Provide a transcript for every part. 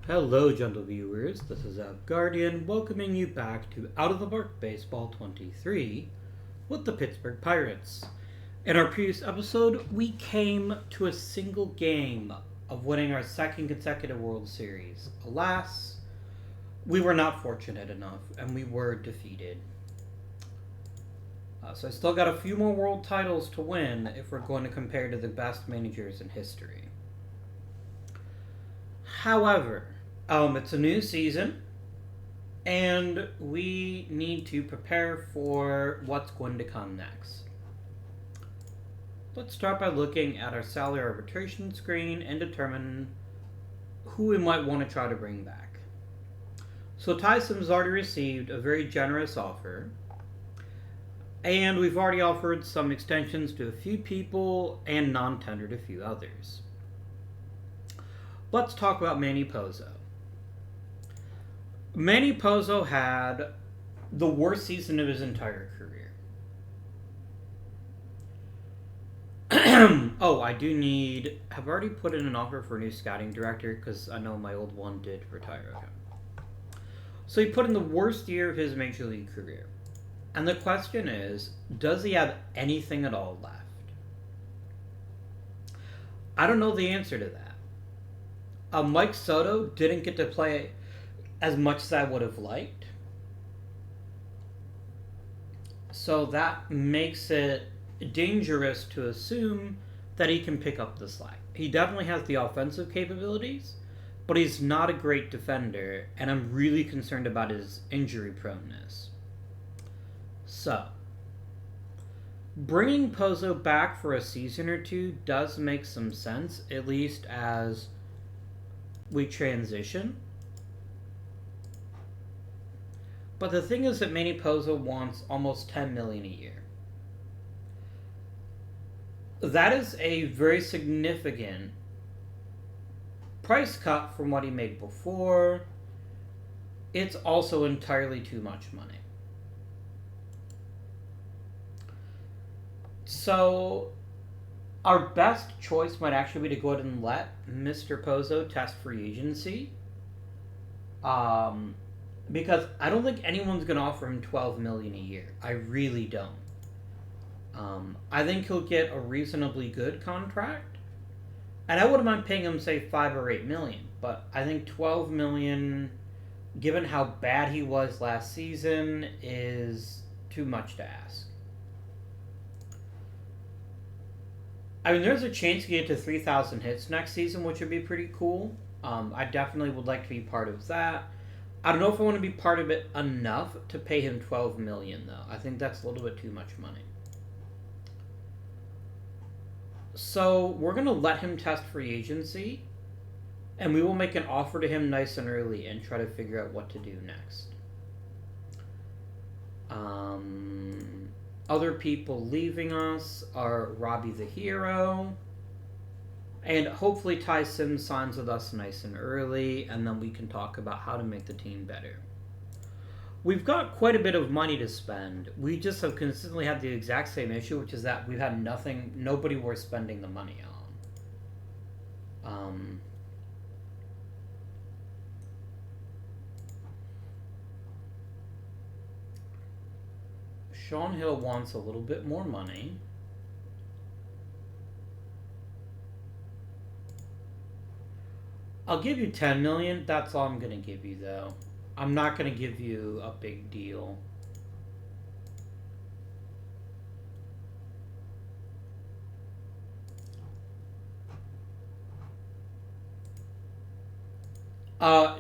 Hello, gentle viewers. This is Guardian welcoming you back to Out of the Park Baseball 23 with the Pittsburgh Pirates. In our previous episode, we came to a single game of winning our second consecutive World Series. Alas, we were not fortunate enough and we were defeated. So I still got a few more world titles to win if we're going to compare to the best managers in history. However, it's a new season, and we need to prepare for what's going to come next. Let's start by looking at our salary arbitration screen and determine who we might want to try to bring back. So Ty Sims already received a very generous offer, and we've already offered some extensions to a few people and non-tendered a few others. Let's talk about Manny Pozo. Manny Pozo had the worst season of his entire career. Oh, I've already put in an offer for a new scouting director because I know my old one did retire. Okay. So he put in the worst year of his major league career. And the question is, does he have anything at all left? I don't know the answer to that. Mike Soto didn't get to play as much as I would have liked. So that makes it dangerous to assume that he can pick up the slack. He definitely has the offensive capabilities, but he's not a great defender, and I'm really concerned about his injury proneness. So, bringing Pozo back for a season or two does make some sense, at least as we transition. But the thing is that Manny Pozo wants almost $10 million a year. That is a very significant price cut from what he made before. It's also entirely too much money. So, our best choice might actually be to go ahead and let Mr. Pozo test free agency. Because I don't think anyone's going to offer him $12 million a year. I really don't. I think he'll get a reasonably good contract, and I wouldn't mind paying him, say, $5 or $8 million. But I think $12 million, given how bad he was last season, is too much to ask. I mean, there's a chance to get to 3,000 hits next season, which would be pretty cool. I definitely would like to be part of that. I don't know if I want to be part of it enough to pay him $12 million, though. I think that's a little bit too much money. So we're going to let him test free agency, and we will make an offer to him nice and early and try to figure out what to do next. Other people leaving us are Robbie the Hero, and hopefully Ty Sims signs with us nice and early, and then we can talk about how to make the team better. We've got quite a bit of money to spend. We just have consistently had the exact same issue, which is that we've had nobody we're spending the money on. Sean Hill wants a little bit more money. I'll give you $10 million. That's all I'm going to give you, though. I'm not going to give you a big deal.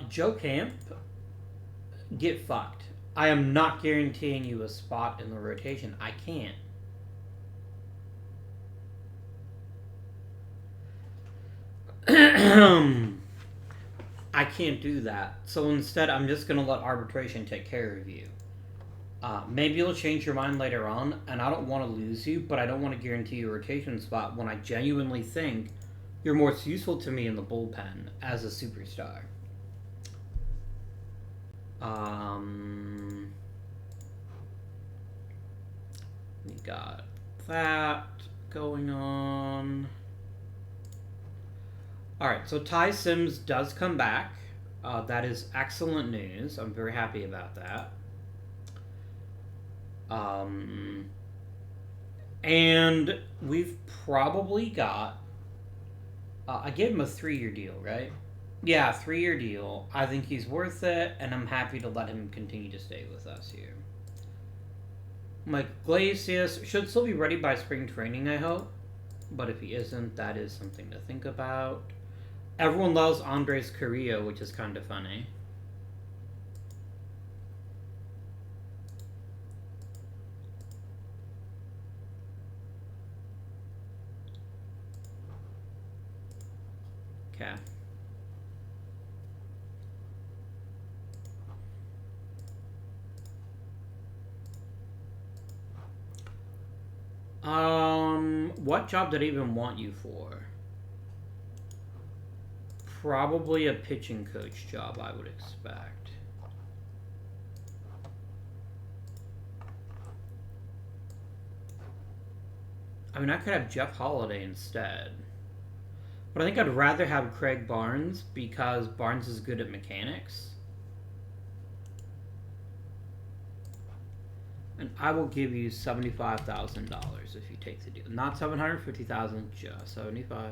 Joe Camp, get fucked. I am not guaranteeing you a spot in the rotation. I can't. I can't do that. So instead, I'm just going to let arbitration take care of you. Maybe you'll change your mind later on, and I don't want to lose you, but I don't want to guarantee you a rotation spot when I genuinely think you're most useful to me in the bullpen as a superstar. We got that going on. Alright, so Ty Sims does come back. That is excellent news. I'm very happy about that. And we've probably got. I gave him a 3-year deal, right? Yeah, 3-year deal. I think he's worth it, and I'm happy to let him continue to stay with us here. Mike Glacius should still be ready by spring training, I hope. But if he isn't, that is something to think about. Everyone loves Andres Carrillo, which is kind of funny. Okay. What job did I even want you for? Probably a pitching coach job, I would expect. I mean, I could have Jeff Holiday instead. But I think I'd rather have Craig Barnes because Barnes is good at mechanics. And I will give you $75,000 if you take the deal. Not $750,000, just 75.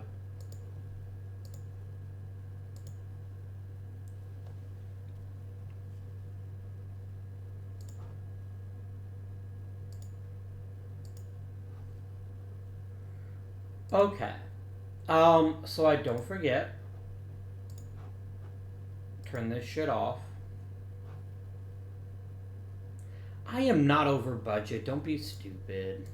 Okay. So I don't forget. Turn this shit off. I am not over budget. Don't be stupid.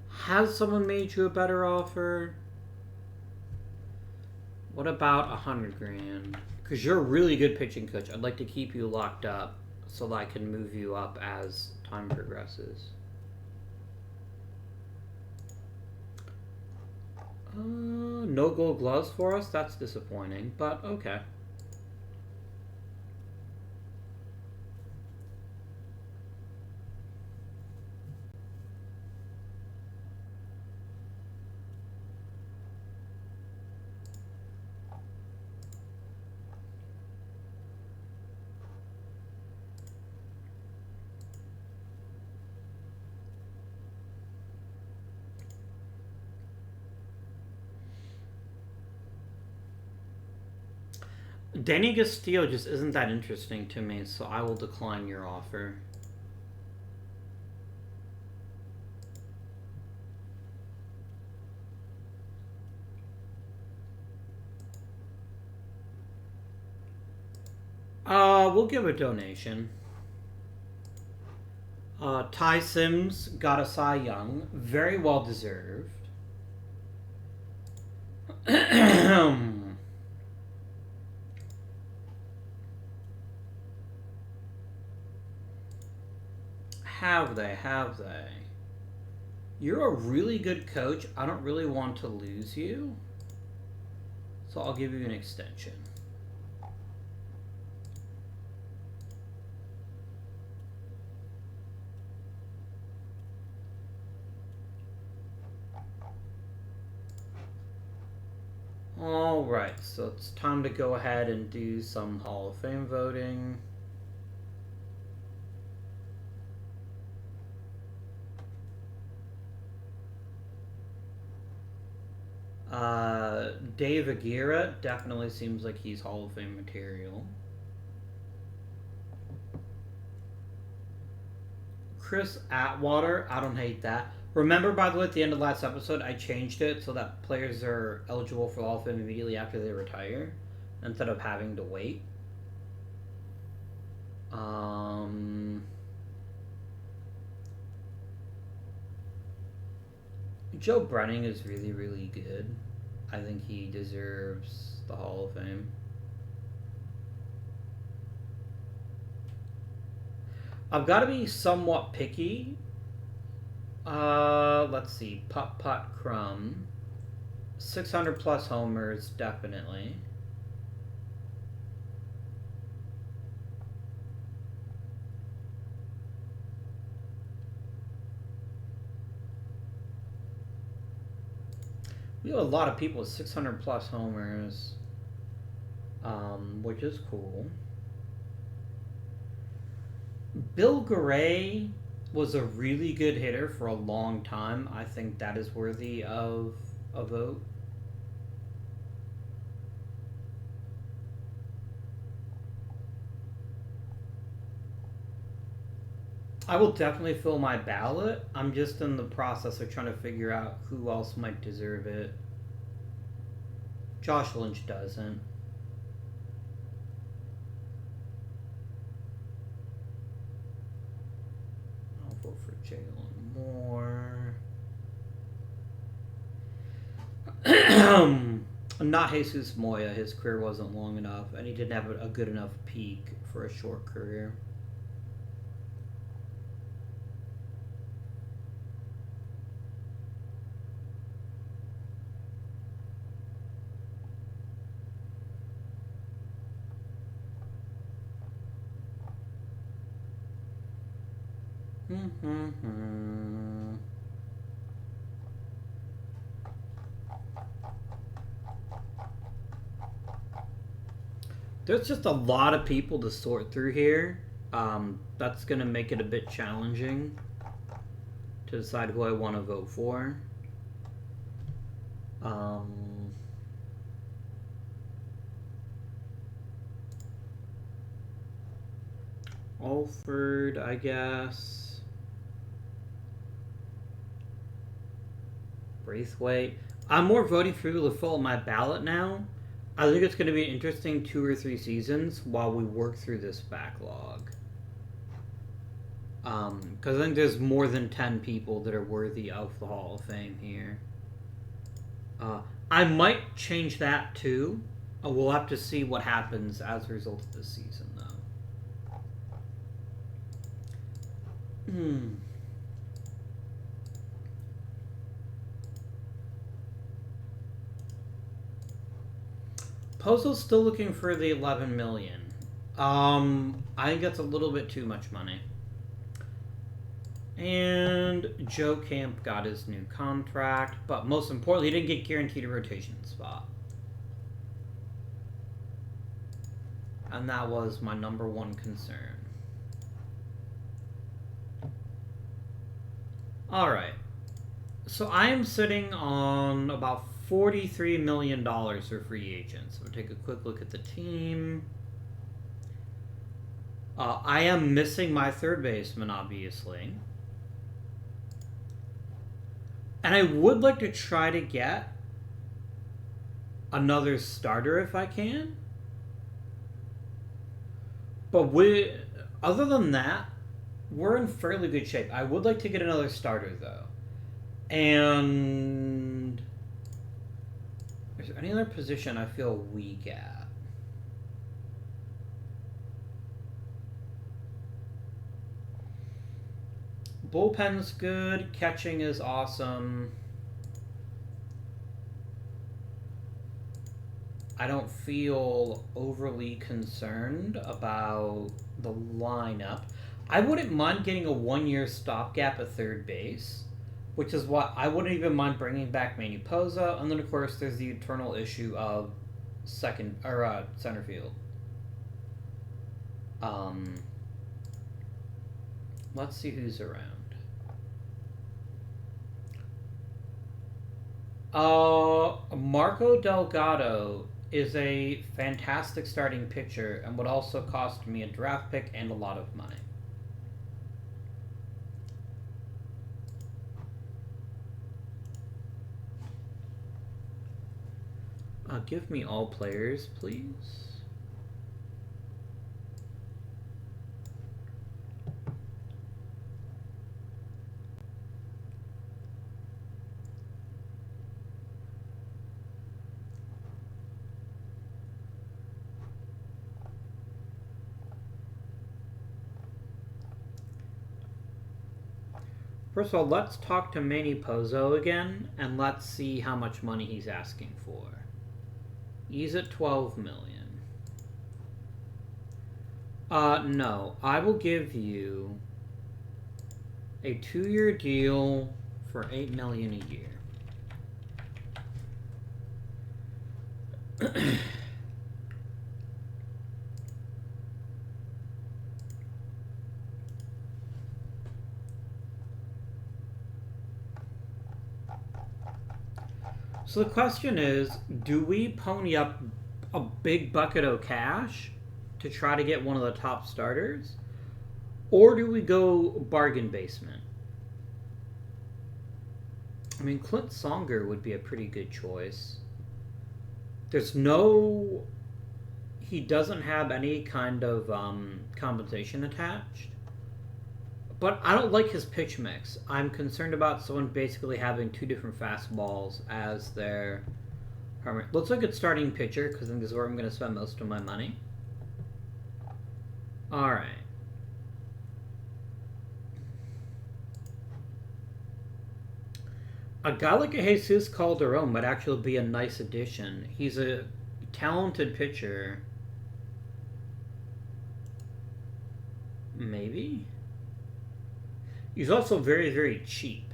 Has someone made you a better offer? What about $100,000? Because you're a really good pitching coach. I'd like to keep you locked up so that I can move you up as time progresses. No gold gloves for us? That's disappointing, but okay. Danny Castillo just isn't that interesting to me, so I will decline your offer. We'll give a donation. Ty Sims got a Cy Young. Very well deserved. Have they? You're a really good coach. I don't really want to lose you. So I'll give you an extension. Alright, so it's time to go ahead and do some Hall of Fame voting. Dave Aguirre definitely seems like he's Hall of Fame material. Chris Atwater, I don't hate that. Remember, by the way, at the end of last episode, I changed it so that players are eligible for Hall of Fame immediately after they retire, instead of having to wait. Joe Brunning is really, really good. I think he deserves the Hall of Fame. I've got to be somewhat picky. Let's see. Putt Putt Crumb. 600 plus homers, definitely. We have a lot of people with 600 plus homers, which is cool. Bill Garay was a really good hitter for a long time. I think that is worthy of a vote. I will definitely fill my ballot. I'm just in the process of trying to figure out who else might deserve it. Josh Lynch doesn't. I'll vote for Jalen Moore. Not Jesus Moya. His career wasn't long enough, and he didn't have a good enough peak for a short career. There's just a lot of people to sort through here. That's going to make it a bit challenging to decide who I want to vote for. Alford, I guess. Braithwaite. I'm more voting for people to fill my ballot now. I think it's going to be an interesting 2 or 3 seasons while we work through this backlog. Because I think there's more than 10 people that are worthy of the Hall of Fame here. I might change that too. We'll have to see what happens as a result of this season, though. Pozo's still looking for the 11 million. I think that's a little bit too much money. And Joe Camp got his new contract, but most importantly, he didn't get guaranteed a rotation spot. And that was my number one concern. Alright. So I am sitting on about $43 million for free agents. We'll take a quick look at the team. I am missing my third baseman, obviously. And I would like to try to get another starter if I can. But other than that, we're in fairly good shape. I would like to get another starter, though. And is there any other position I feel weak at? Bullpen's good. Catching is awesome. I don't feel overly concerned about the lineup. I wouldn't mind getting a 1-year stopgap at third base, which is what I wouldn't even mind bringing back Manny Poza. And then, of course, there's the eternal issue of center field. Let's see who's around. Marco Delgado is a fantastic starting pitcher and would also cost me a draft pick and a lot of money. Give me all players, please. First of all, let's talk to Manny Pozo again, and let's see how much money he's asking for. He's at $12 million. No. I will give you a 2-year deal for $8 million a year. So the question is, do we pony up a big bucket of cash to try to get one of the top starters? Or do we go bargain basement? I mean, Clint Songer would be a pretty good choice. There's no... He doesn't have any kind of compensation attached. But I don't like his pitch mix. I'm concerned about someone basically having two different fastballs as their permanent. Let's look at starting pitcher, because I think this is where I'm going to spend most of my money. Alright. A guy like a Jesus Calderon might actually be a nice addition. He's a talented pitcher. Maybe? He's also very, very cheap,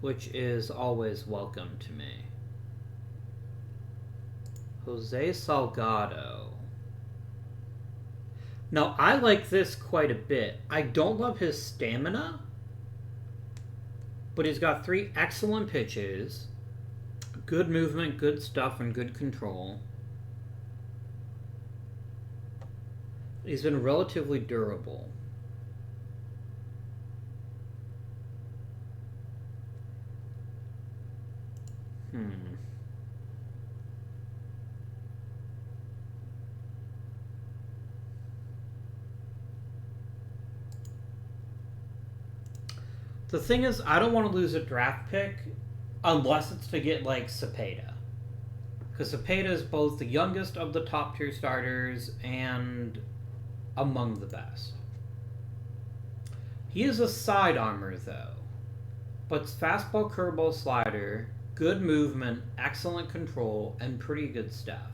which is always welcome to me. Jose Salgado. Now, I like this quite a bit. I don't love his stamina, but he's got 3 excellent pitches, good movement, good stuff, and good control. He's been relatively durable. The thing is, I don't want to lose a draft pick unless it's to get, like, Cepeda. Because Cepeda is both the youngest of the top tier starters and among the best. He is a side armor, though. But fastball, curveball, slider, good movement, excellent control, and pretty good stuff.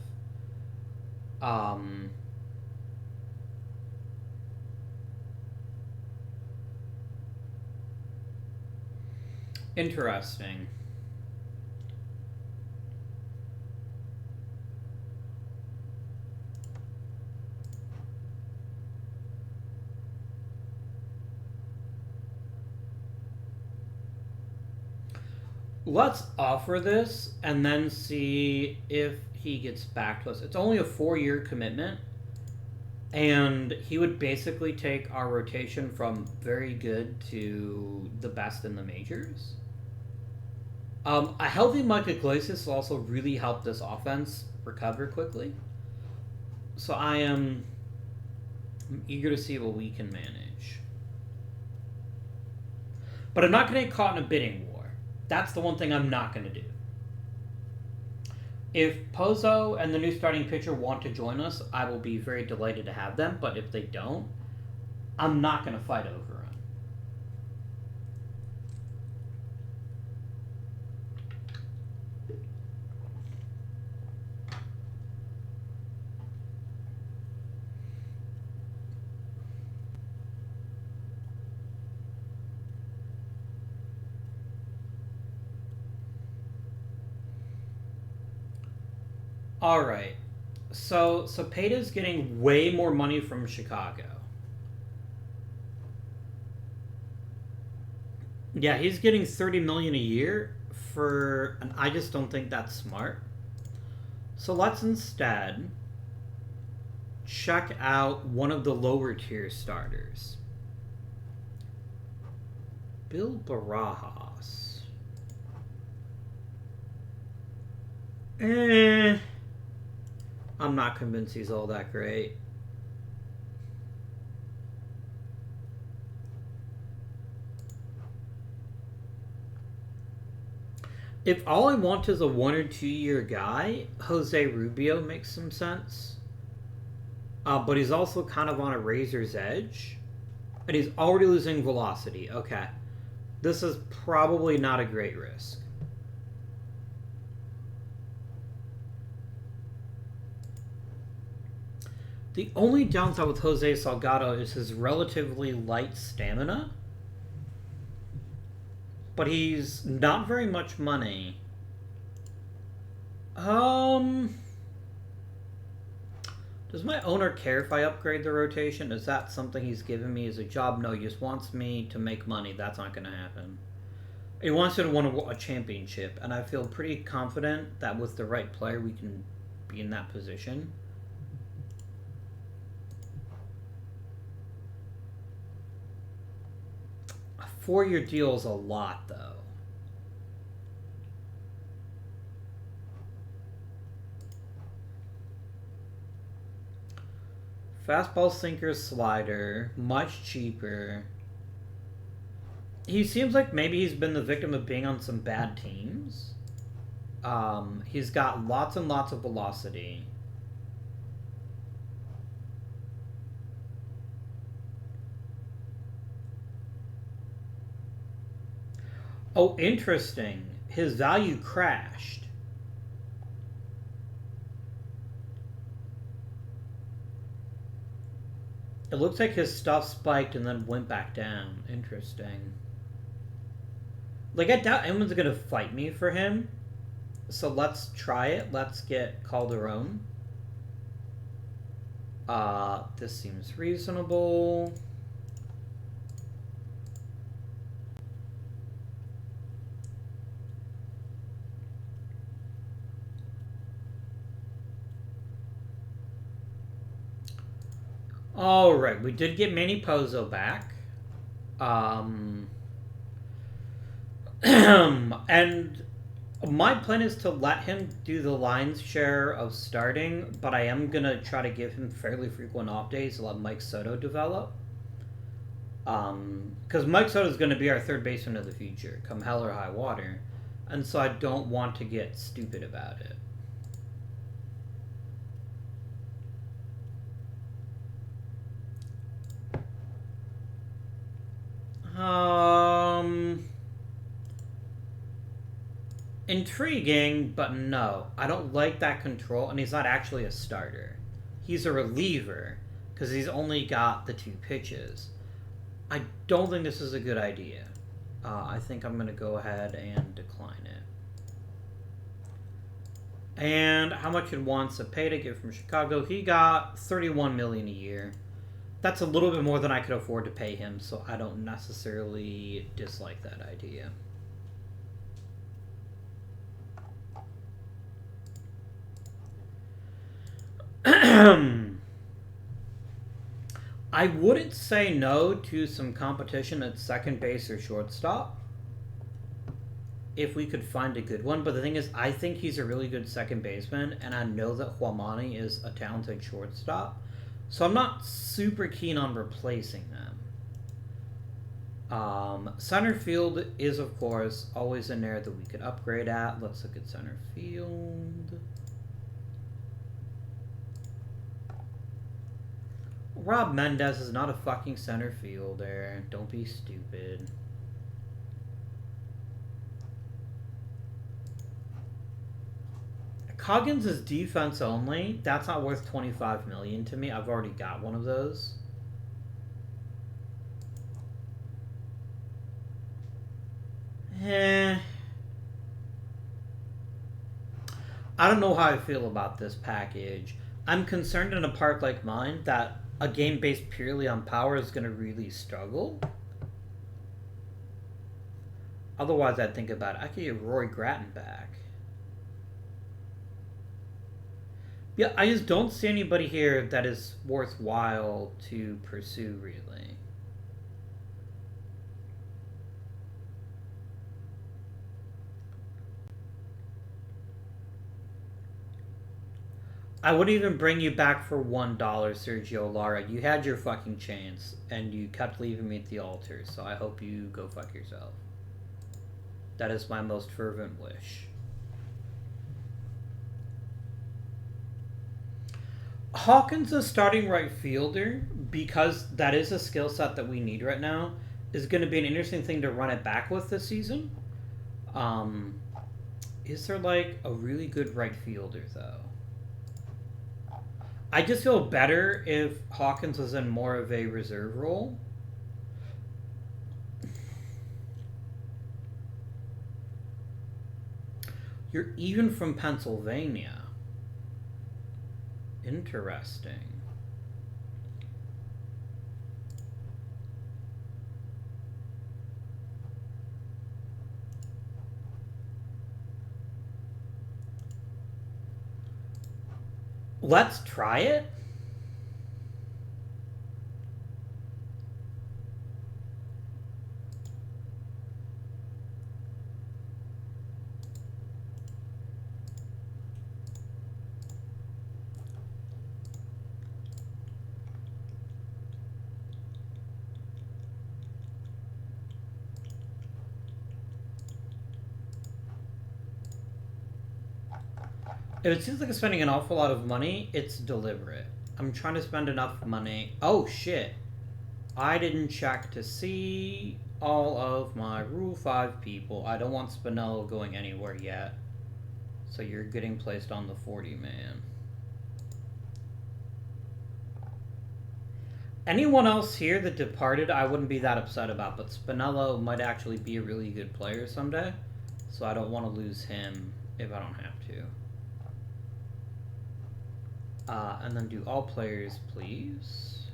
Interesting. Let's offer this and then see if he gets back to us. It's only a 4-year commitment, and he would basically take our rotation from very good to the best in the majors. A healthy Mike Iglesias will also really help this offense recover quickly. So I'm eager to see what we can manage. But I'm not going to get caught in a bidding war. That's the one thing I'm not going to do. If Pozo and the new starting pitcher want to join us, I will be very delighted to have them. But if they don't, I'm not going to fight over them. Alright, so Cepeda's getting way more money from Chicago. Yeah, he's getting $30 million a year for, and I just don't think that's smart. So let's instead check out one of the lower tier starters. Bill Barajas. I'm not convinced he's all that great. If all I want is a 1 or 2 year guy, Jose Rubio makes some sense. But he's also kind of on a razor's edge. And he's already losing velocity. Okay. This is probably not a great risk. The only downside with Jose Salgado is his relatively light stamina. But he's not very much money. Um, does my owner care if I upgrade the rotation? Is that something he's given me as a job? No, he just wants me to make money. That's not going to happen. He wants me to win a championship, and I feel pretty confident that with the right player, we can be in that position. A 4-year deal is a lot, though. Fastball, sinker, slider, much cheaper. He seems like maybe he's been the victim of being on some bad teams. He's got lots and lots of velocity. Oh, interesting. His value crashed. It looks like his stuff spiked and then went back down. Interesting. Like, I doubt anyone's gonna fight me for him. So let's try it. Let's get Calderon. This seems reasonable. Alright, we did get Manny Pozo back. And my plan is to let him do the lion's share of starting, but I am going to try to give him fairly frequent off days to let Mike Soto develop. Because Mike Soto is going to be our third baseman of the future, come hell or high water. And so I don't want to get stupid about it. Intriguing, but no. I don't like that control, and he's not actually a starter. He's a reliever, because he's only got the 2 pitches. I don't think this is a good idea. I think I'm going to go ahead and decline it. And how much it wants to pay to get from Chicago? He got $31 million a year. That's a little bit more than I could afford to pay him, so I don't necessarily dislike that idea. I wouldn't say no to some competition at second base or shortstop if we could find a good one, but the thing is, I think he's a really good second baseman, and I know that Huamani is a talented shortstop, so I'm not super keen on replacing them. Center field is, of course, always an area that we could upgrade at. Let's look at center field. Rob Mendez is not a fucking center fielder. Don't be stupid. Coggins is defense only. That's not worth $25 million to me. I've already got one of those. I don't know how I feel about this package. I'm concerned in a park like mine that a game based purely on power is going to really struggle. Otherwise, I'd think about it. I could get Roy Gratton back. Yeah, I just don't see anybody here that is worthwhile to pursue, really. I wouldn't even bring you back for $1, Sergio Lara. You had your fucking chance, and you kept leaving me at the altar, so I hope you go fuck yourself. That is my most fervent wish. Hawkins, a starting right fielder, because that is a skill set that we need right now, is going to be an interesting thing to run it back with this season. Is there, like, a really good right fielder, though? I just feel better if Hawkins was in more of a reserve role. You're even from Pennsylvania. Interesting. Let's try it. If it seems like I'm spending an awful lot of money, it's deliberate. I'm trying to spend enough money. Oh, shit. I didn't check to see all of my Rule 5 people. I don't want Spinello going anywhere yet. So you're getting placed on the 40-man. Anyone else here that departed, I wouldn't be that upset about. But Spinello might actually be a really good player someday. So I don't want to lose him if I don't have to. And then do all players, please.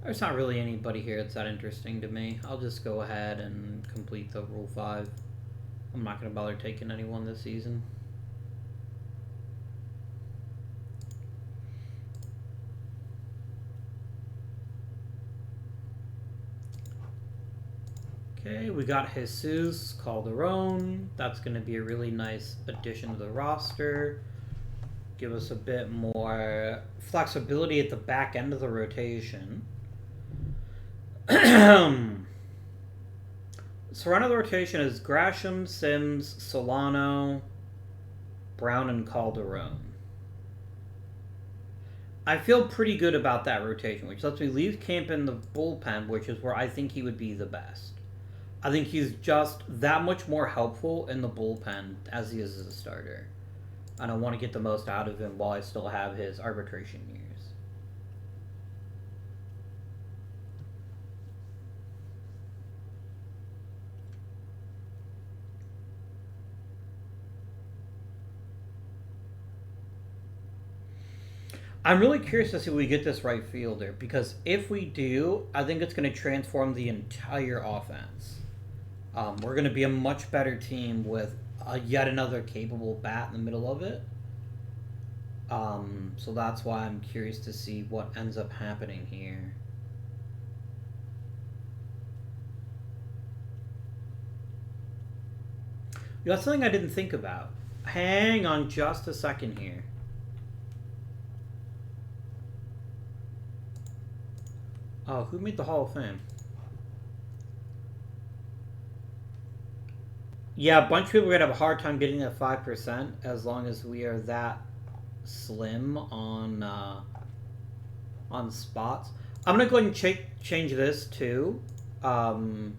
There's not really anybody here that's that interesting to me. I'll just go ahead and complete the Rule 5. I'm not going to bother taking anyone this season. Okay, we got Jesus Calderon. That's going to be a really nice addition to the roster. Give us a bit more flexibility at the back end of the rotation. So right now the rotation is Gresham, Sims, Solano, Brown, and Calderon. I feel pretty good about that rotation, which lets me leave Camp in the bullpen, which is where I think he would be the best. I think he's just that much more helpful in the bullpen as he is as a starter. And I want to get the most out of him while I still have his arbitration years. I'm really curious to see if we get this right fielder, because if we do, I think it's going to transform the entire offense. We're going to be a much better team with yet another capable bat in the middle of it. So that's why I'm curious to see what ends up happening here. That's something I didn't think about. Hang on just a second here. Oh, who made the Hall of Fame? Yeah, a bunch of people are going to have a hard time getting that 5% as long as we are that slim on spots. I'm going to go ahead and change this too. And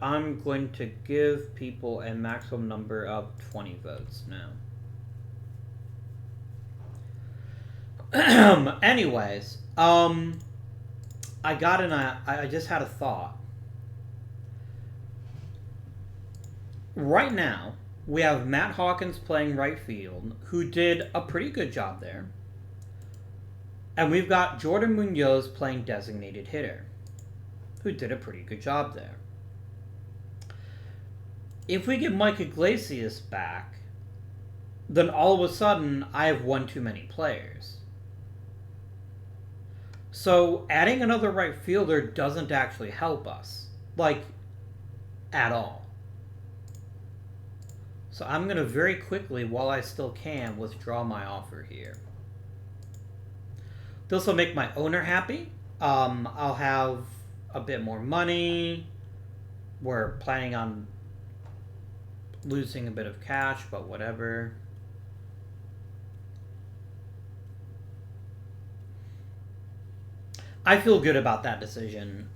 I'm going to give people a maximum number of 20 votes now. Anyways, I just had a thought. Right now, we have Matt Hawkins playing right field, who did a pretty good job there. And we've got Jordan Munoz playing designated hitter, who did a pretty good job there. If we get Mike Iglesias back, then all of a sudden, I have one too many players. So adding another right fielder doesn't actually help us, like, at all. So I'm going to very quickly, while I still can, withdraw my offer here. This will make my owner happy. I'll have a bit more money. We're planning on losing a bit of cash, but whatever. I feel good about that decision.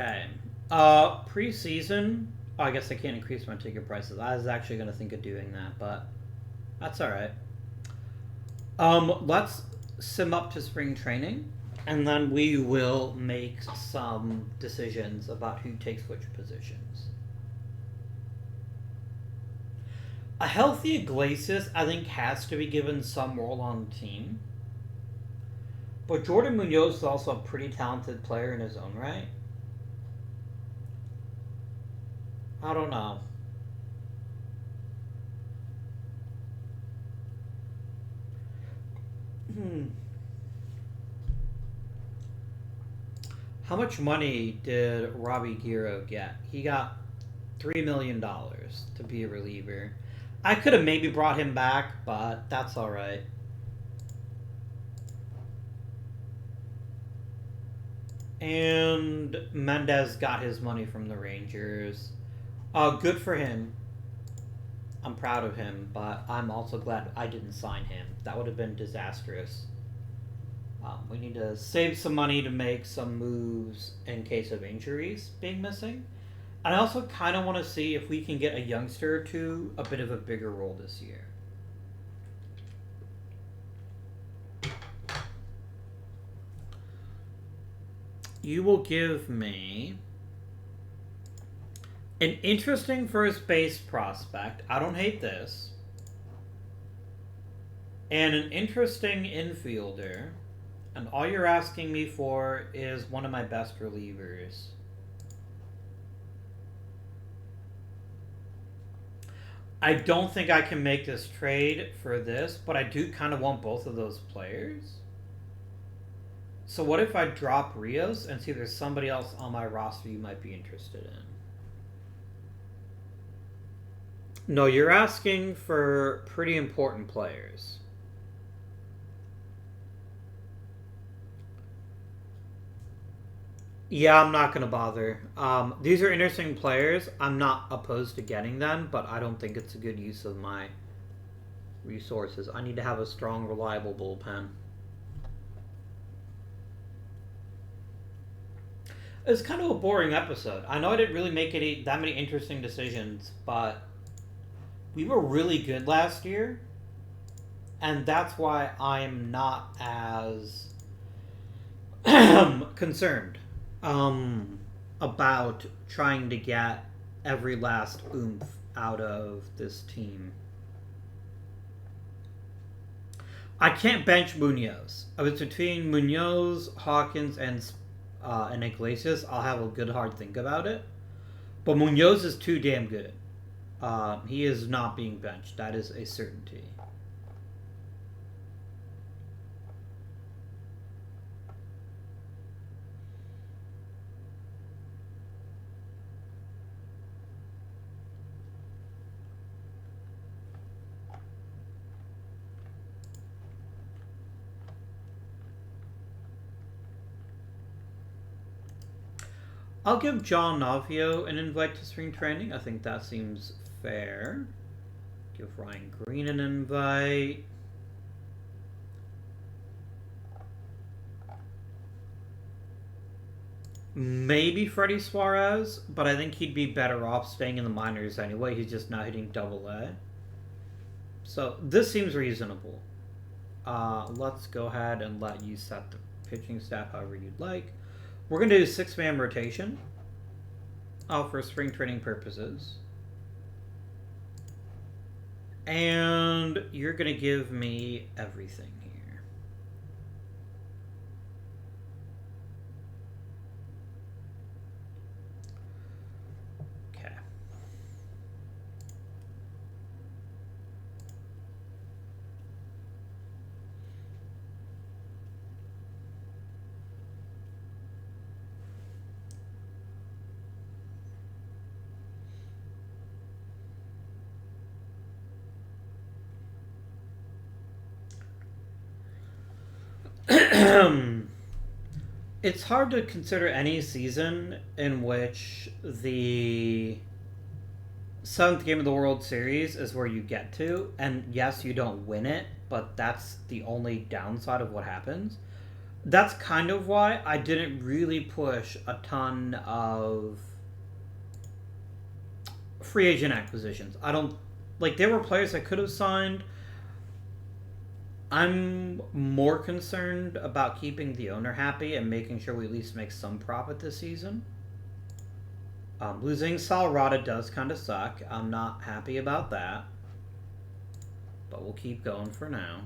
Okay. Preseason. Oh, I guess I can't increase my ticket prices. I was actually going to think of doing that, but that's all right. Let's sim up to spring training, and then we will make some decisions about who takes which positions. A healthy Iglesias, I think, has to be given some role on the team. But Jordan Munoz is also a pretty talented player in his own right. I don't know. How much money did Robbie Guerrero get? He got $3 million to be a reliever. I could have maybe brought him back, but that's all right. And Mendez got his money from the Rangers. Good for him. I'm proud of him, but I'm also glad I didn't sign him. That would have been disastrous. We need to save some money to make some moves in case of injuries being missing. And I also kind of want to see if we can get a youngster or two a bit of a bigger role this year. You will give me an interesting first base prospect. I don't hate this. And an interesting infielder. And all you're asking me for is one of my best relievers. I don't think I can make this trade for this, but I do kind of want both of those players. So what if I drop Rios and see if there's somebody else on my roster you might be interested in? No, you're asking for pretty important players. Yeah, I'm not going to bother. These are interesting players. I'm not opposed to getting them, but I don't think it's a good use of my resources. I need to have a strong, reliable bullpen. It's kind of a boring episode. I know I didn't really make that many interesting decisions, but we were really good last year, and that's why I'm not as concerned about trying to get every last oomph out of this team. I can't bench Munoz. If it's between Munoz, Hawkins, and Iglesias, I'll have a good hard think about it. But Munoz is too damn good. He is not being benched. That is a certainty. I'll give John Navio an invite to spring training. I think that seems fair. Give Ryan Green an invite. Maybe Freddie Suarez, but I think he'd be better off staying in the minors anyway. He's just now hitting Double-A. So this seems reasonable. Let's go ahead and let you set the pitching staff however you'd like. We're going to do 6-man rotation for spring training purposes. And you're going to give me everything here. Okay. It's hard to consider any season in which the 7th game of the World Series is where you get to, and yes, you don't win it, but that's the only downside of what happens. That's kind of why I didn't really push a ton of free agent acquisitions. I don't like there were players I could have signed. I'm more concerned about keeping the owner happy and making sure we at least make some profit this season. Losing Salrada does kind of suck. I'm not happy about that. But we'll keep going for now.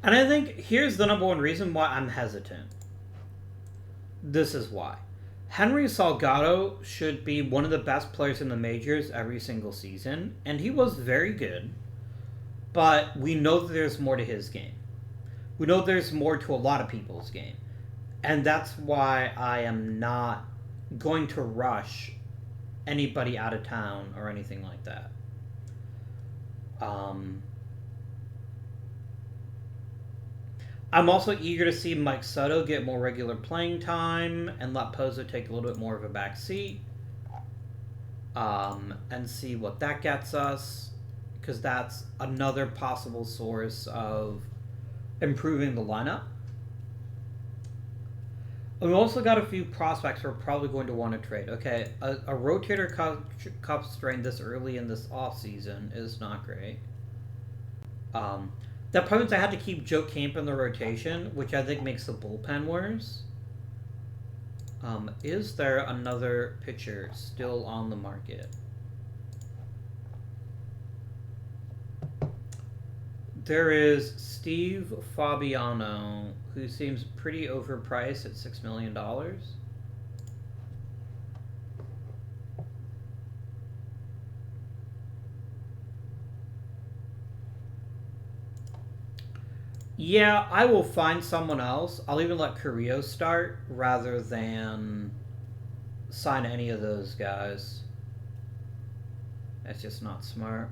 And I think here's the number one reason why I'm hesitant. This is why. Henry Salgado should be one of the best players in the majors every single season, and he was very good. But we know that there's more to his game. We know there's more to a lot of people's game. And that's why I am not going to rush anybody out of town or anything like that. I'm also eager to see Mike Soto get more regular playing time and let Pozo take a little bit more of a back seat. And see what that gets us. Because that's another possible source of improving the lineup. And we also got a few prospects we're probably going to want to trade. Okay, a rotator cuff strain this early in this offseason is not great. That probably means I had to keep Joe Camp in the rotation, which I think makes the bullpen worse. Is there another pitcher still on the market? There is Steve Fabiano, who seems pretty overpriced at $6 million. Yeah, I will find someone else. I'll even let Carrillo start rather than sign any of those guys. That's just not smart.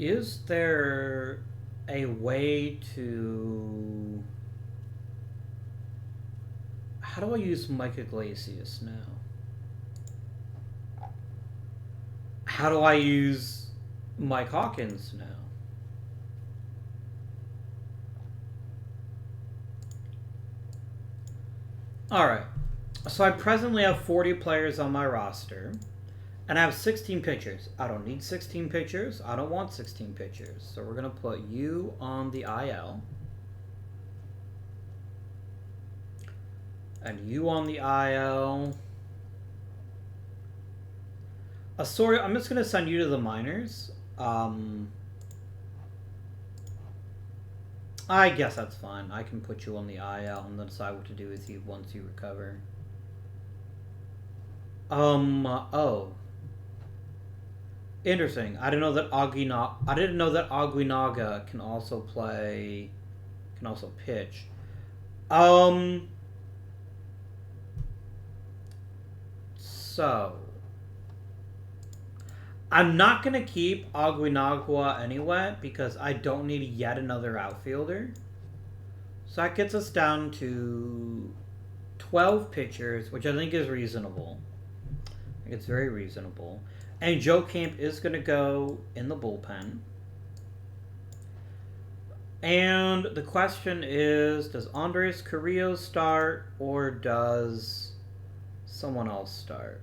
Is there a way to... How do I use Mike Iglesias now? How do I use Mike Hawkins now? Alright. So I presently have 40 players on my roster. And I have 16 pitchers. I don't need 16 pitchers. I don't want 16 pitchers. So we're going to put you on the IL. And you on the IL. Sorry, I'm just going to send you to the minors. I guess that's fine. I can put you on the IL and then decide what to do with you once you recover. Oh. Interesting. I didn't know that Aguinaga can also pitch. So I'm not gonna keep Aguinagua anyway because I don't need yet another outfielder. So that gets us down to 12 pitchers, which I think is reasonable. I think it's very reasonable. And Joe Camp is going to go in the bullpen. And the question is, does Andres Carrillo start or does someone else start?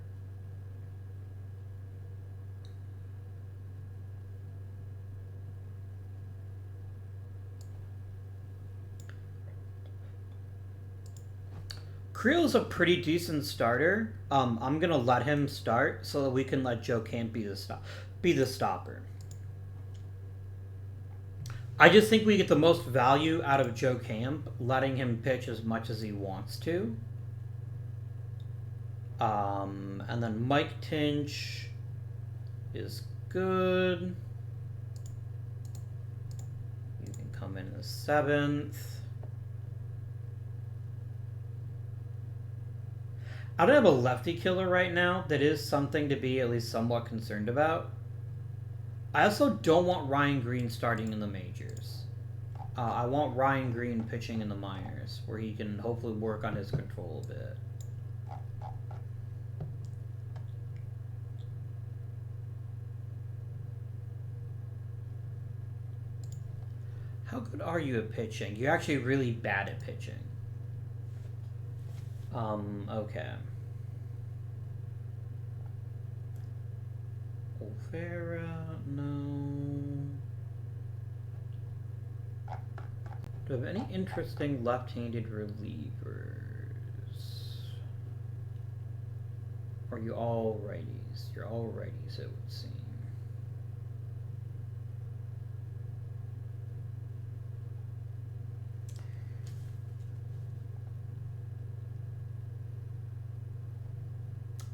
Carrillo's a pretty decent starter. I'm gonna let him start so that we can let Joe Camp be the stopper. I just think we get the most value out of Joe Camp letting him pitch as much as he wants to. And then Mike Tinch is good. You can come in the 7th. I don't have a lefty killer right now. That is something to be at least somewhat concerned about. I also don't want Ryan Green starting in the majors. I want Ryan Green pitching in the minors, where he can hopefully work on his control a bit. How good are you at pitching? You're actually really bad at pitching. Okay. Olvera, no. Do I have any interesting left-handed relievers? Or are you all righties? You're all righties, it would seem.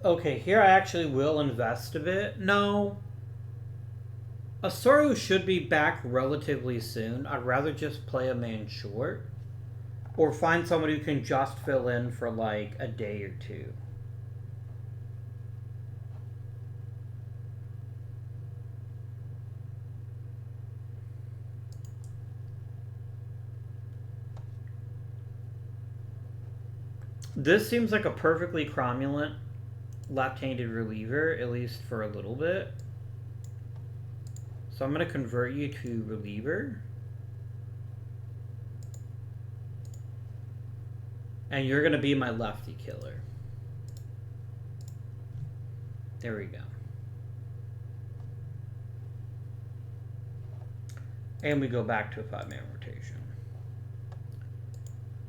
Okay, here I actually will invest a bit. No. Osorio should be back relatively soon. I'd rather just play a man short. Or find someone who can just fill in for like a day or two. This seems like a perfectly cromulent left-handed reliever, at least for a little bit. So I'm going to convert you to reliever. And you're going to be my lefty killer. There we go. And we go back to a 5-man rotation.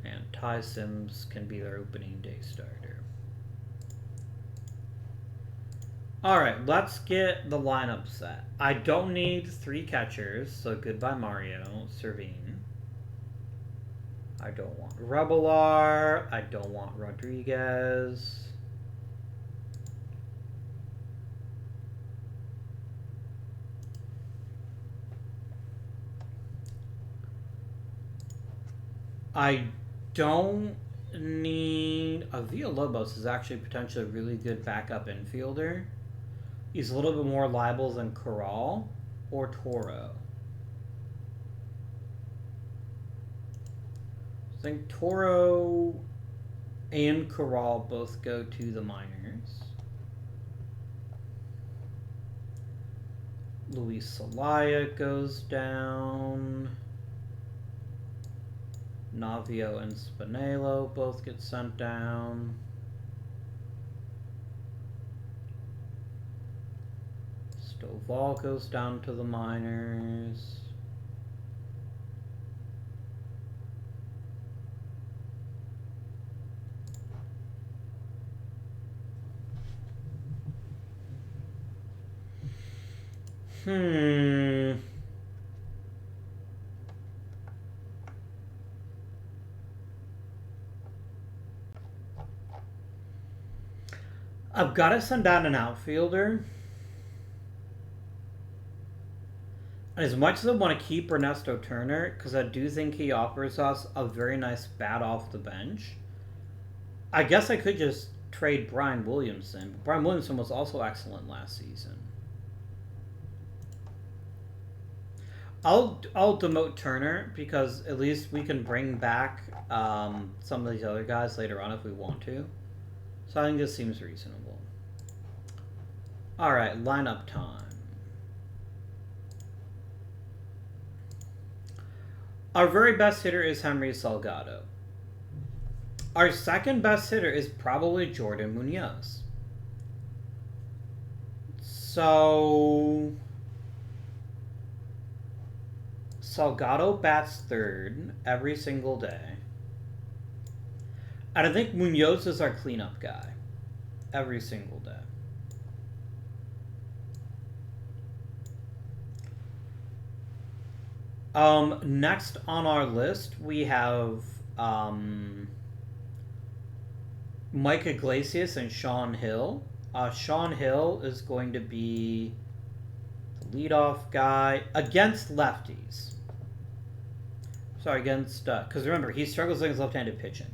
And Ty Sims can be their opening day starter. Alright, let's get the lineup set. I don't need 3 catchers, so goodbye Mario, Servine. I don't want Rebelar. I don't want Rodriguez. I don't need... Villalobos is actually potentially a really good backup infielder. He's a little bit more liable than Corral or Toro. I think Toro and Corral both go to the minors. Luis Celaya goes down. Navio and Spinello both get sent down. Stovall goes down to the minors. I've got to send down an outfielder. As much as I want to keep Ernesto Turner, because I do think he offers us a very nice bat off the bench, I guess I could just trade Brian Williamson. But Brian Williamson was also excellent last season. I'll demote Turner, because at least we can bring back some of these other guys later on if we want to. So I think this seems reasonable. Alright, lineup time. Our very best hitter is Henry Salgado. Our second best hitter is probably Jordan Munoz. So Salgado bats third every single day. And I think Munoz is our cleanup guy every single day. Next on our list, we have Mike Iglesias and Sean Hill. Sean Hill is going to be the leadoff guy against... Sorry, against... because remember, he struggles against left-handed pitching.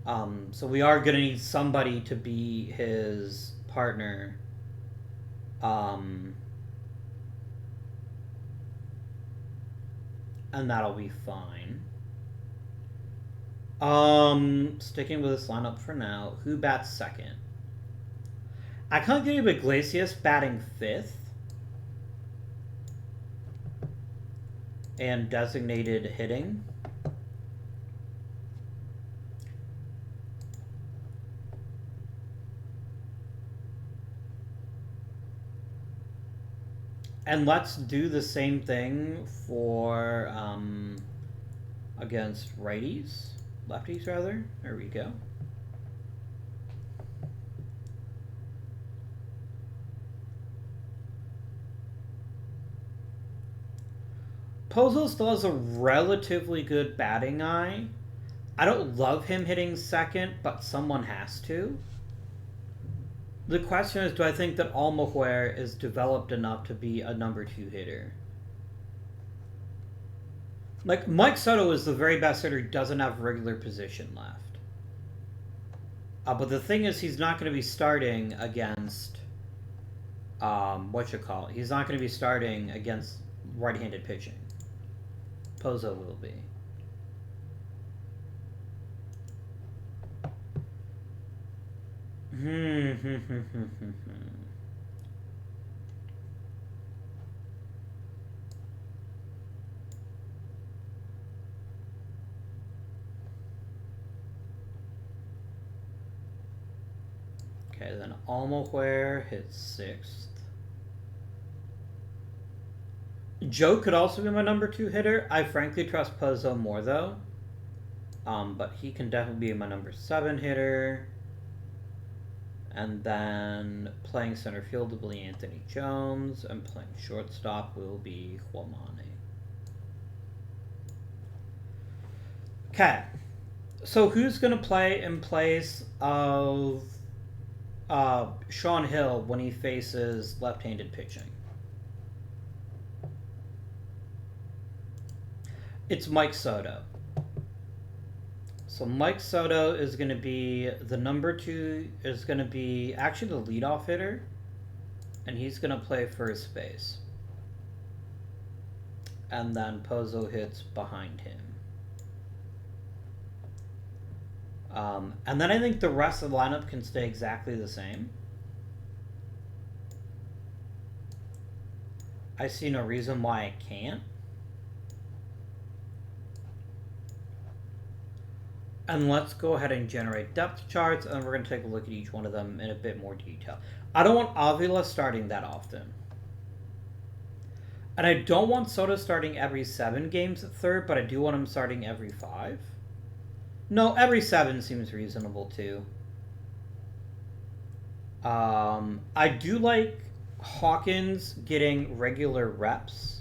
So we are going to need somebody to be his partner. And that'll be fine. Sticking with this lineup for now. Who bats second? I can't give you Iglesias batting fifth. And designated hitting. And let's do the same thing for against righties. Lefties, rather. There we go. Pozo still has a relatively good batting eye. I don't love him hitting second, but someone has to. The question is, do I think that Almaguer is developed enough to be a number 2 hitter? Like, Mike Soto is the very best hitter who doesn't have regular position left. But the thing is, he's not going to be starting against... He's not going to be starting against right-handed pitching. Pozo will be. Okay, then Almaguer hits 6th. Joe could also be my number 2 hitter. I frankly trust Pozo more, though. But he can definitely be my number 7 hitter. And then playing center field will be Anthony Jones. And playing shortstop will be Huamane. Okay. So who's going to play in place of Sean Hill when he faces left-handed pitching? It's Mike Soto. So Mike Soto is going to be the number 2, is going to be actually the leadoff hitter, and he's going to play first base. And then Pozo hits behind him. And then I think the rest of the lineup can stay exactly the same. I see no reason why it can't. And let's go ahead and generate depth charts, and we're going to take a look at each one of them in a bit more detail. I don't want Avila starting that often. And I don't want Soto starting every 7 games at third, but I do want him starting every 5. No, every 7 seems reasonable, too. I do like Hawkins getting regular reps.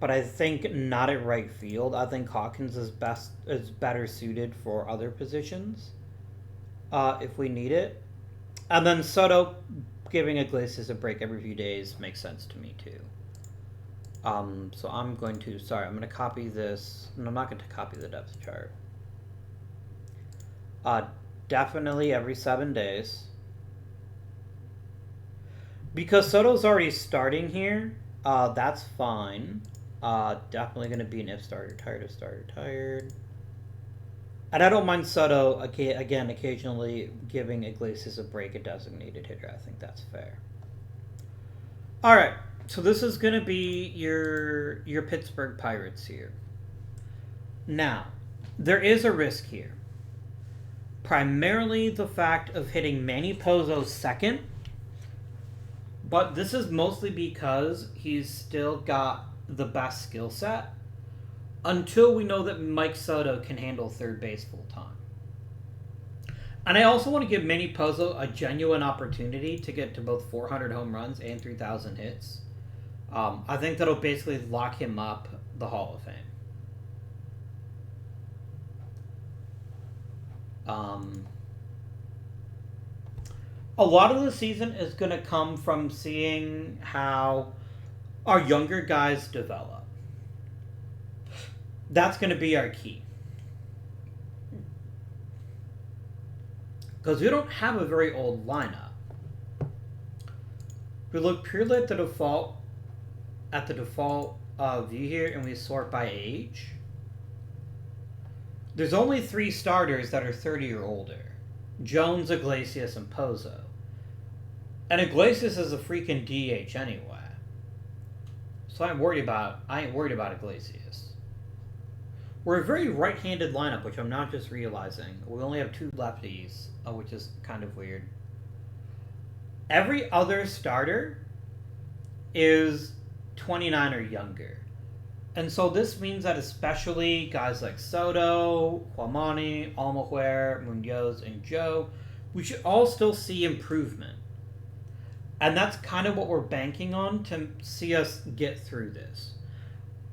But I think not at right field. I think Hawkins is better suited for other positions if we need it. And then Soto giving Iglesias a break every few days makes sense to me too. So I'm going to copy this. No, I'm not going to copy the depth chart. Definitely every 7 days. Because Soto's already starting here, that's fine. Definitely going to be an if starter tired. And I don't mind Soto, again, occasionally giving Iglesias a break, a designated hitter. I think that's fair. All right, so this is going to be your Pittsburgh Pirates here. Now, there is a risk here. Primarily the fact of hitting Manny Pozo second, but this is mostly because he's still got the best skill set until we know that Mike Soto can handle third base full time. And I also want to give Manny Pozo a genuine opportunity to get to both 400 home runs and 3,000 hits. I think that'll basically lock him up the Hall of Fame. A lot of the season is going to come from seeing how our younger guys develop. That's going to be our key. Because we don't have a very old lineup. We look purely at the default view here, and we sort by age. There's only 3 starters that are 30 or older: Jones, Iglesias, and Pozo. And Iglesias is a freaking DH anyway, so I ain't worried about Iglesias. We're a very right-handed lineup, which I'm not just realizing. We only have 2 lefties, which is kind of weird. Every other starter is 29 or younger. And so this means that especially guys like Soto, Huamani, Almaguer, Munoz, and Joe, we should all still see improvement. And that's kind of what we're banking on to see us get through this.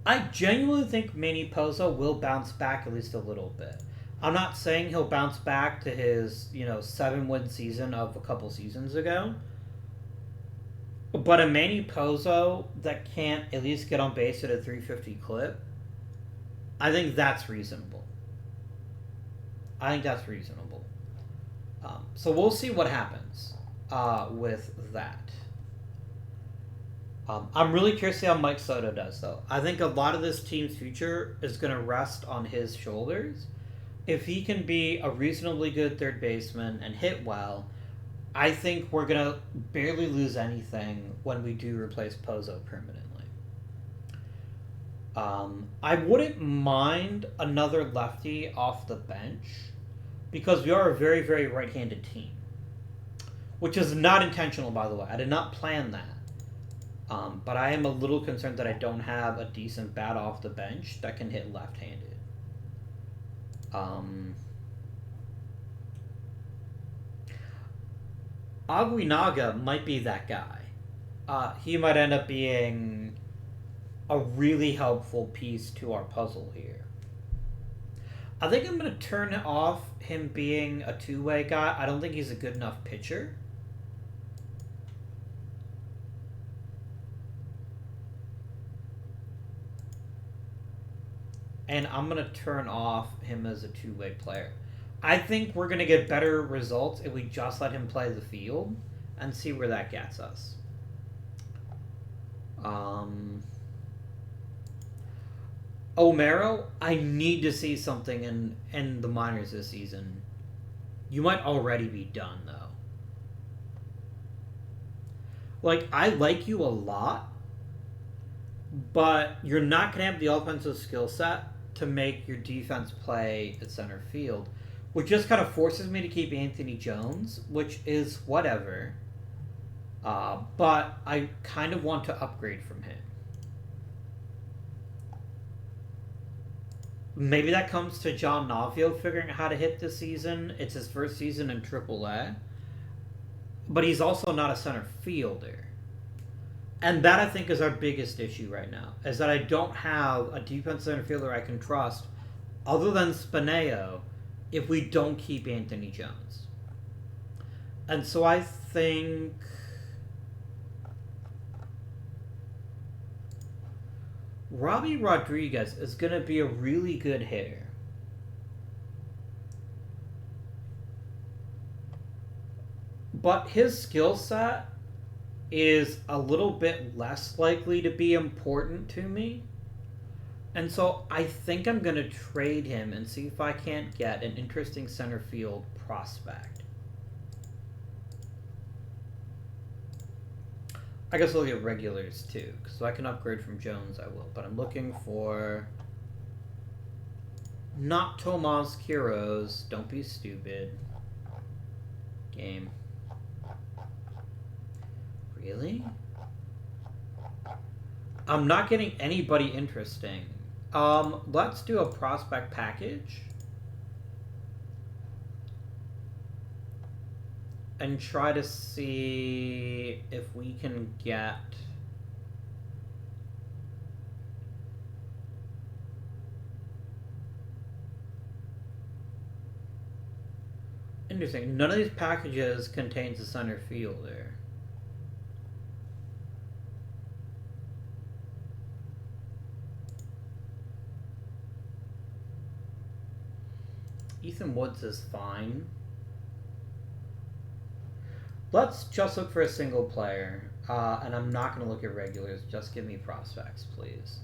I genuinely think Manny Pozo will bounce back at least a little bit. I'm not saying he'll bounce back to his, 7-win season of a couple seasons ago. But a Manny Pozo that can't at least get on base at a 350 clip, I think that's reasonable. So we'll see what happens with that. I'm really curious to see how Mike Soto does, though. I think a lot of this team's future is going to rest on his shoulders. If he can be a reasonably good third baseman and hit well, I think we're going to barely lose anything when we do replace Pozo permanently. I wouldn't mind another lefty off the bench because we are a very, very right-handed team, which is not intentional, by the way. I did not plan that. But I am a little concerned that I don't have a decent bat off the bench that can hit left-handed. Aguinaga might be that guy. He might end up being a really helpful piece to our puzzle here. I think I'm going to turn off him being a two-way guy. I don't think he's a good enough pitcher. And I'm going to turn off him as a two-way player. I think we're going to get better results if we just let him play the field and see where that gets us. O'Maro, I need to see something in the minors this season. You might already be done, though. Like, I like you a lot, but you're not going to have the offensive skill set to make your defense play at center field, which just kind of forces me to keep Anthony Jones, which is whatever. But I kind of want to upgrade from him. Maybe that comes to John Navio figuring out how to hit this season. It's his first season in AAA. But he's also not a center fielder. And that, I think, is our biggest issue right now, is that I don't have a defensive center fielder I can trust other than Spineo if we don't keep Anthony Jones. And so I think Robbie Rodriguez is going to be a really good hitter. But his skill set is a little bit less likely to be important to me. And so I think I'm going to trade him and see if I can't get an interesting center field prospect. I guess I'll get regulars too, so I can upgrade from Jones, I will. But I'm looking for not Tomas Quiroz. Don't be stupid. Game. Really? I'm not getting anybody interesting. Let's do a prospect package. And try to see if we can get interesting. None of these packages contains a center fielder. Ethan Woods is fine. Let's just look for a single player. And I'm not going to look at regulars. Just give me prospects, please.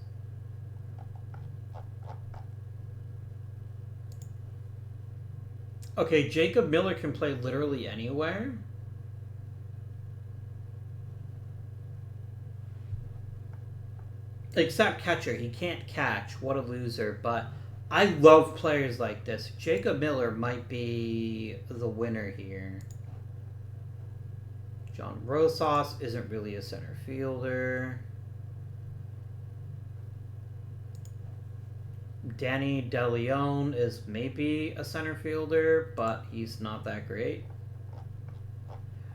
Okay, Jacob Miller can play literally anywhere. Except catcher. He can't catch. What a loser. But I love players like this. Jacob Miller might be the winner here. John Rosas isn't really a center fielder. Danny DeLeon is maybe a center fielder, but he's not that great.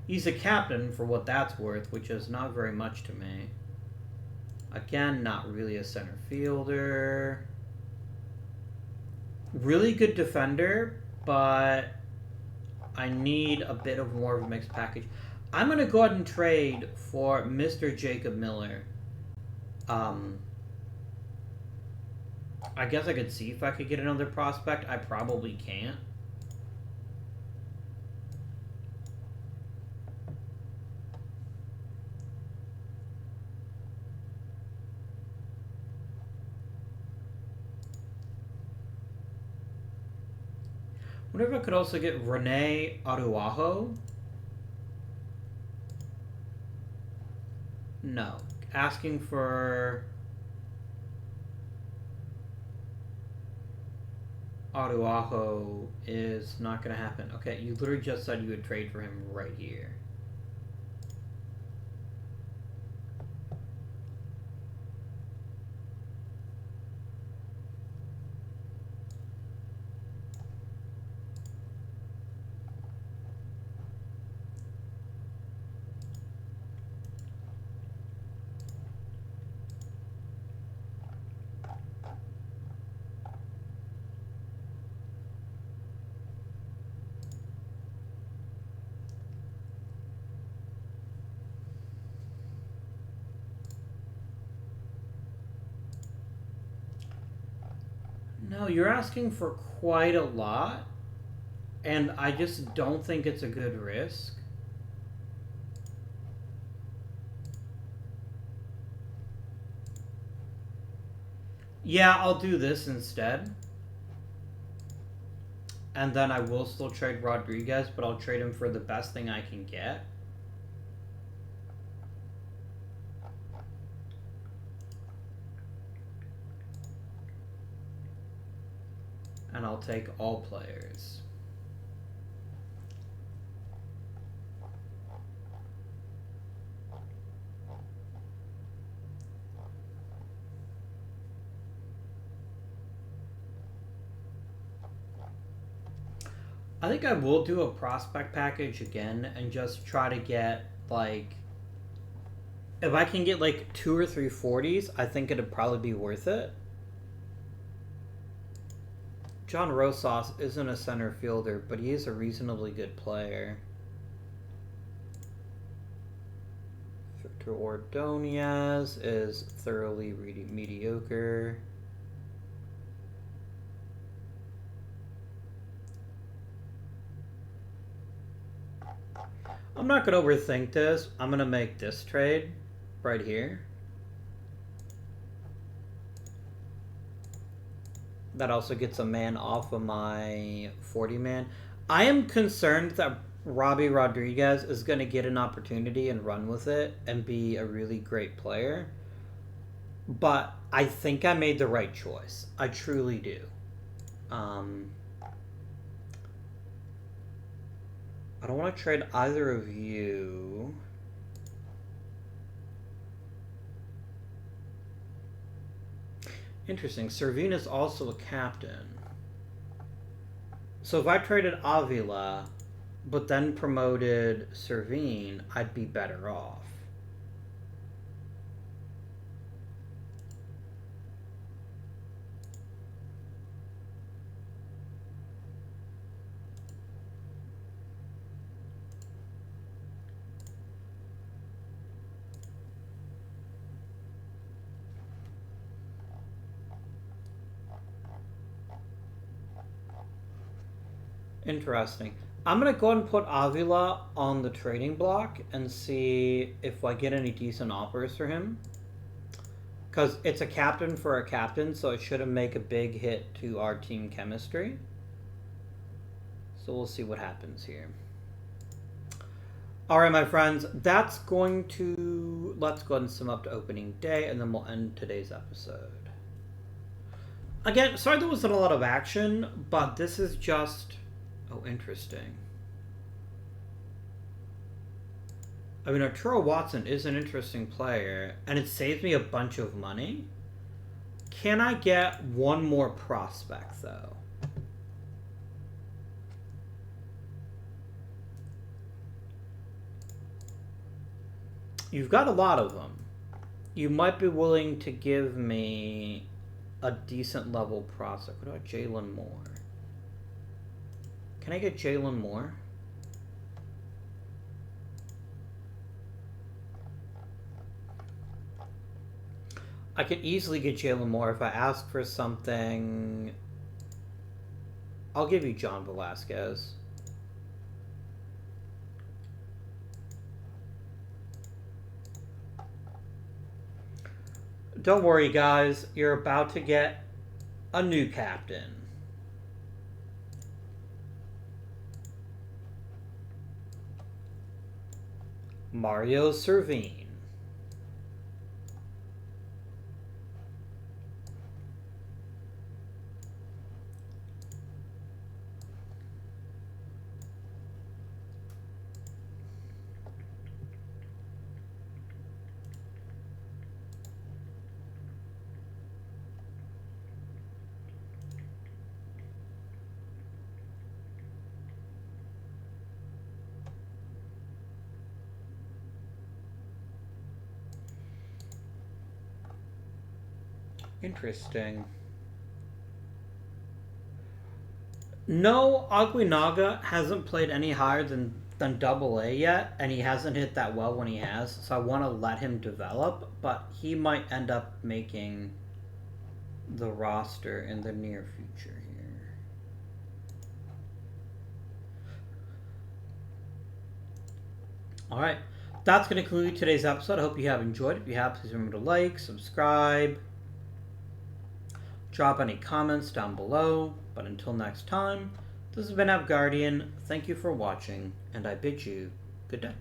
He's a captain for what that's worth, which is not very much to me. Again, not really a center fielder. Really good defender, but I need a bit of more of a mixed package. I'm going to go ahead and trade for Mr. Jacob Miller. I guess I could see if I could get another prospect. I probably can't. Wonder if I could also get Rene Araujo. No. Asking for Araujo is not going to happen. Okay, you literally just said you would trade for him right here. No, you're asking for quite a lot, and I just don't think it's a good risk. Yeah, I'll do this instead. And then I will still trade Rodriguez, but I'll trade him for the best thing I can get. And I'll take all players. I think I will do a prospect package again and just try to get, like, if I can get, like, 2 or 3 40s, I think it'd probably be worth it. John Rosas isn't a center fielder, but he is a reasonably good player. Victor Ordonez is thoroughly mediocre. I'm not going to overthink this. I'm going to make this trade right here. That also gets a man off of my 40-man. I am concerned that Robbie Rodriguez is going to get an opportunity and run with it and be a really great player. But I think I made the right choice. I truly do. I don't want to trade either of you. Interesting. Servine is also a captain. So if I traded Avila, but then promoted Servine, I'd be better off. Interesting. I'm going to go ahead and put Avila on the trading block and see if I get any decent offers for him. Because it's a captain for a captain, so it shouldn't make a big hit to our team chemistry. So we'll see what happens here. Alright, my friends, that's going to... Let's go ahead and sum up to opening day, and then we'll end today's episode. Again, sorry there wasn't a lot of action, but this is just... Oh, interesting. I mean, Arturo Watson is an interesting player, and it saves me a bunch of money. Can I get one more prospect, though? You've got a lot of them. You might be willing to give me a decent level prospect. What about Jalen Moore? Can I get Jalen Moore? I could easily get Jalen Moore if I ask for something. I'll give you John Velasquez. Don't worry, guys. You're about to get a new captain. Mario Servine. Interesting. No, Aguinaga hasn't played any higher than Double A yet, and he hasn't hit that well when he has, so I want to let him develop, but he might end up making the roster in the near future here. Alright, that's going to conclude today's episode. I hope you have enjoyed it. If you have, please remember to like, subscribe, drop any comments down below. But until next time, this has been Guardian. Thank you for watching, and I bid you good day.